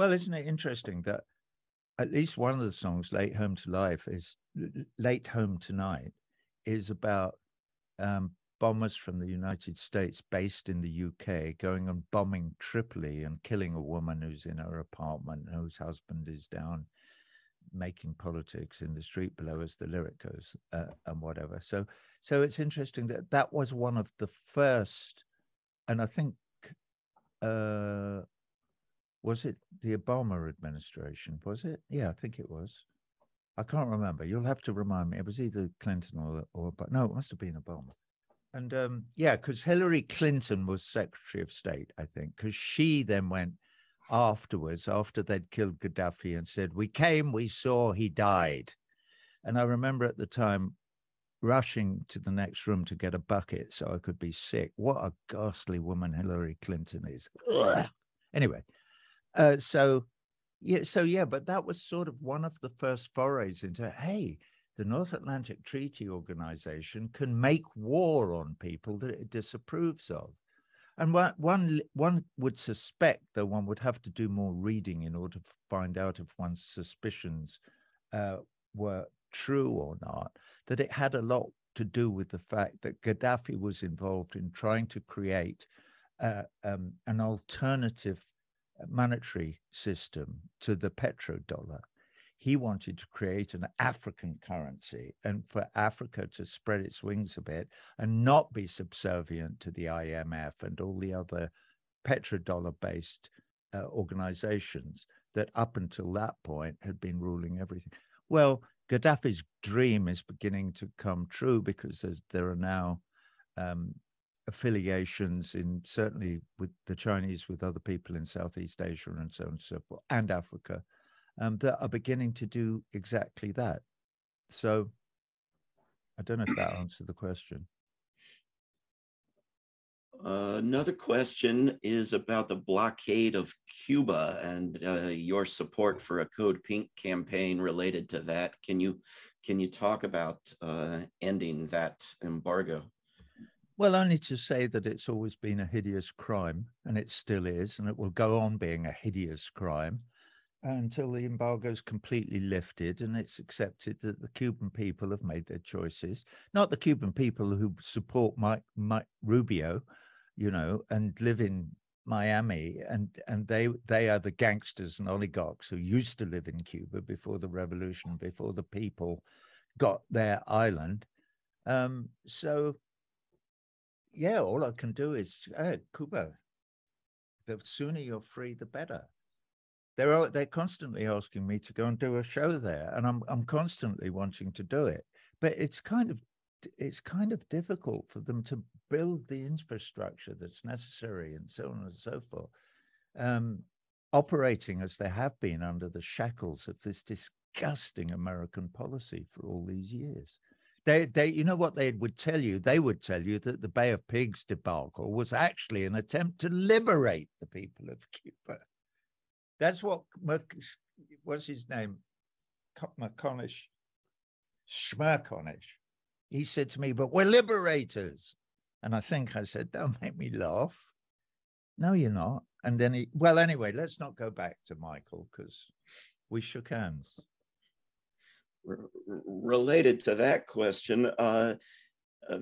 Well, isn't it interesting that at least one of the songs, Late Home Tonight, is about bombers from the United States based in the UK going and bombing Tripoli and killing a woman who's in her apartment, whose husband is down making politics in the street below, as the lyric goes, and whatever. So it's interesting that that was one of the first, and I think, was it the Obama administration? Was it? Yeah, I think it was. I can't remember. You'll have to remind me. It was either Clinton or but no, it must have been Obama. And yeah, because Hillary Clinton was Secretary of State, I think, because she then went afterwards, after they'd killed Gaddafi, and said, "We came, we saw, he died." And I remember at the time rushing to the next room to get a bucket so I could be sick. What a ghastly woman Hillary Clinton is. Ugh. Anyway, so yeah, but that was sort of one of the first forays into, hey, the North Atlantic Treaty Organization can make war on people that it disapproves of. And one would suspect, though one would have to do more reading in order to find out if one's suspicions were true or not, that it had a lot to do with the fact that Gaddafi was involved in trying to create an alternative monetary system to the petrodollar. He wanted to create an African currency and for Africa to spread its wings a bit and not be subservient to the IMF and all the other petrodollar-based organizations that up until that point had been ruling everything. Well, Gaddafi's dream is beginning to come true because there are now affiliations in certainly with the Chinese, with other people in Southeast Asia and so on and so forth, and Africa, that are beginning to do exactly that. So I don't know if that answered the question. Another question is about the blockade of Cuba and your support for a Code Pink campaign related to that. Can you talk about ending that embargo? Well, only to say that it's always been a hideous crime, and it still is, and it will go on being a hideous crime until the embargo is completely lifted and it's accepted that the Cuban people have made their choices. Not the Cuban people who support Mike Rubio, you know, and live in Miami, and they are the gangsters and oligarchs who used to live in Cuba before the revolution, before the people got their island. So, yeah, all I can do is, Cuba, the sooner you're free, the better. They're constantly asking me to go and do a show there, and I'm constantly wanting to do it. But it's kind of difficult for them to build the infrastructure that's necessary and so on and so forth. Operating as they have been under the shackles of this disgusting American policy for all these years. You know what they would tell you? They would tell you that the Bay of Pigs debacle was actually an attempt to liberate the people of Cuba. That's what, what's his name? Schmerkonish. He said to me, but we're liberators. And I think I said, don't make me laugh. No, you're not. And then well, anyway, let's not go back to Michael because we shook hands. Related to that question,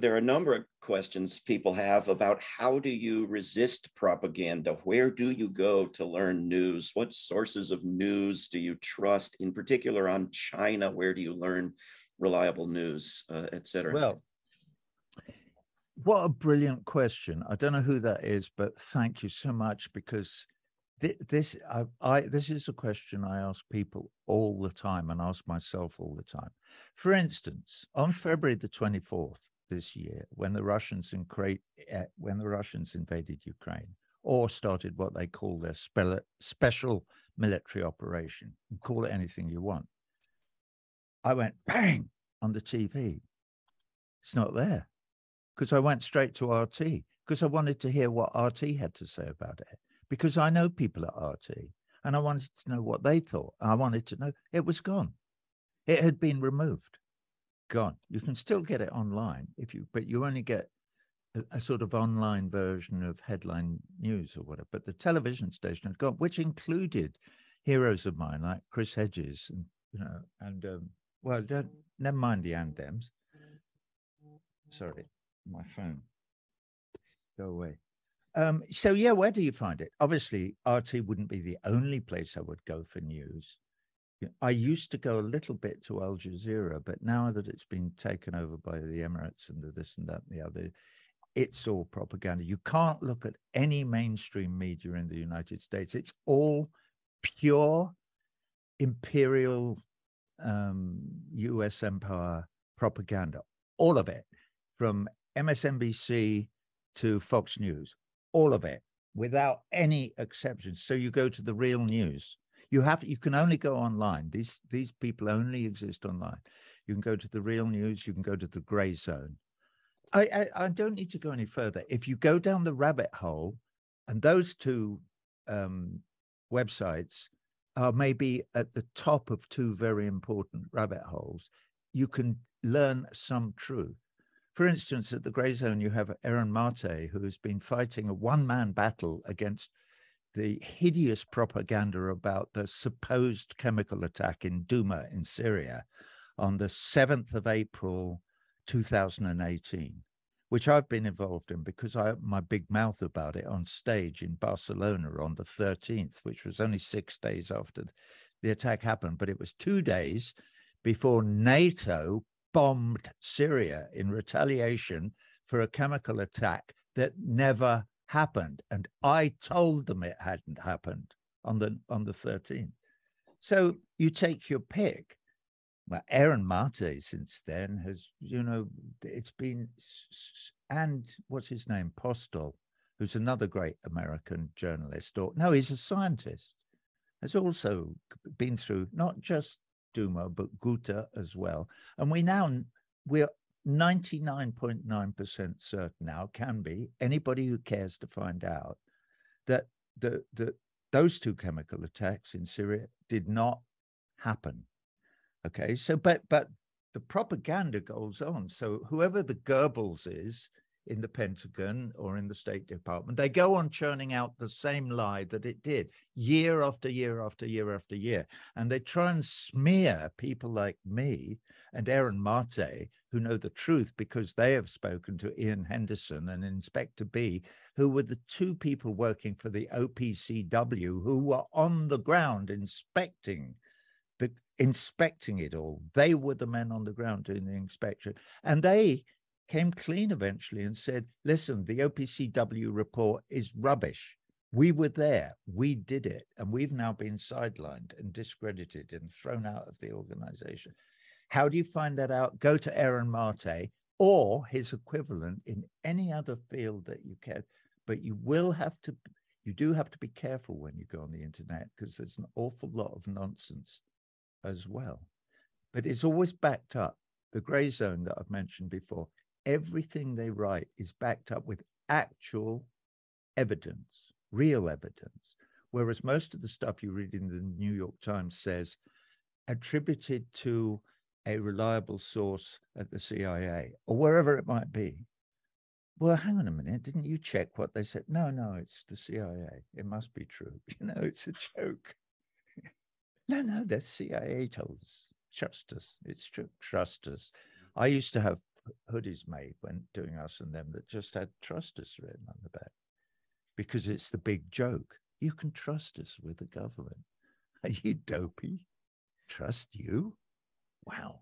there are a number of questions people have about how do you resist propaganda? Where do you go to learn news? What sources of news do you trust? In particular on China, where do you learn reliable news, et cetera? Well, what a brilliant question. I don't know who that is, but thank you so much, because this is a question I ask people all the time and ask myself all the time. For instance, on February the 24th, this year, when the Russians invaded Ukraine, or started what they call their special military operation, call it anything you want, I went bang on the TV. It's not there, because I went straight to RT, because I wanted to hear what RT had to say about it, because I know people at RT, and I wanted to know what they thought. I wanted to know. It was gone. It had been removed. Gone. You can still get it online but you only get a sort of online version of headline news or whatever. But the television station had gone, which included heroes of mine like Chris Hedges, and well, never mind the anthems. Sorry, my phone. Go away. So yeah, where do you find it? Obviously, RT wouldn't be the only place I would go for news. I used to go a little bit to Al Jazeera, but now that it's been taken over by the Emirates and the this and that and the other, it's all propaganda. You can't look at any mainstream media in the United States. It's all pure imperial US empire propaganda, all of it, from MSNBC to Fox News, all of it, without any exceptions. So you go to the real news. You can only go online. These people only exist online. You can go to the real news. You can go to the gray zone. I don't need to go any further. If you go down the rabbit hole, and those two websites are maybe at the top of two very important rabbit holes, you can learn some truth. For instance, at the Grey Zone, you have Aaron Mate, who has been fighting a one-man battle against the hideous propaganda about the supposed chemical attack in Douma in Syria on the 7th of April, 2018, which I've been involved in because I opened my big mouth about it on stage in Barcelona on the 13th, which was only 6 days after the attack happened. But it was 2 days before NATO bombed Syria in retaliation for a chemical attack that never happened. And I told them it hadn't happened on the 13th. So you take your pick. Well, Aaron Mate since then has, it's been, and what's his name? Postel, who's another great American journalist, or no, he's a scientist, has also been through not just Douma, but Ghouta as well. And we're 99.9% certain now, can be, anybody who cares to find out, that those two chemical attacks in Syria did not happen. Okay, so but the propaganda goes on. So whoever the Goebbels is in the Pentagon or in the State Department, they go on churning out the same lie that it did year after year after year after year. And they try and smear people like me and Aaron Mate, who know the truth because they have spoken to Ian Henderson and Inspector B, who were the two people working for the OPCW who were on the ground inspecting it all. They were the men on the ground doing the inspection. And they came clean eventually and said, listen, the OPCW report is rubbish. We were there. We did it. And we've now been sidelined and discredited and thrown out of the organization. How do you find that out? Go to Aaron Mate or his equivalent in any other field that you can. But you do have to be careful when you go on the internet because there's an awful lot of nonsense as well. But it's always backed up. The Grey Zone that I've mentioned before, everything they write is backed up with actual evidence, real evidence. Whereas most of the stuff you read in the New York Times says attributed to a reliable source at the CIA or wherever it might be. Well, hang on a minute. Didn't you check what they said? No, it's the CIA. It must be true. It's a joke. No, the CIA told us. Trust us. It's true. Trust us. I used to have hoodies made when doing Us and Them that just had trust us written on the back because it's the big joke. You can trust us with the government. Are you dopey? Trust you? Wow.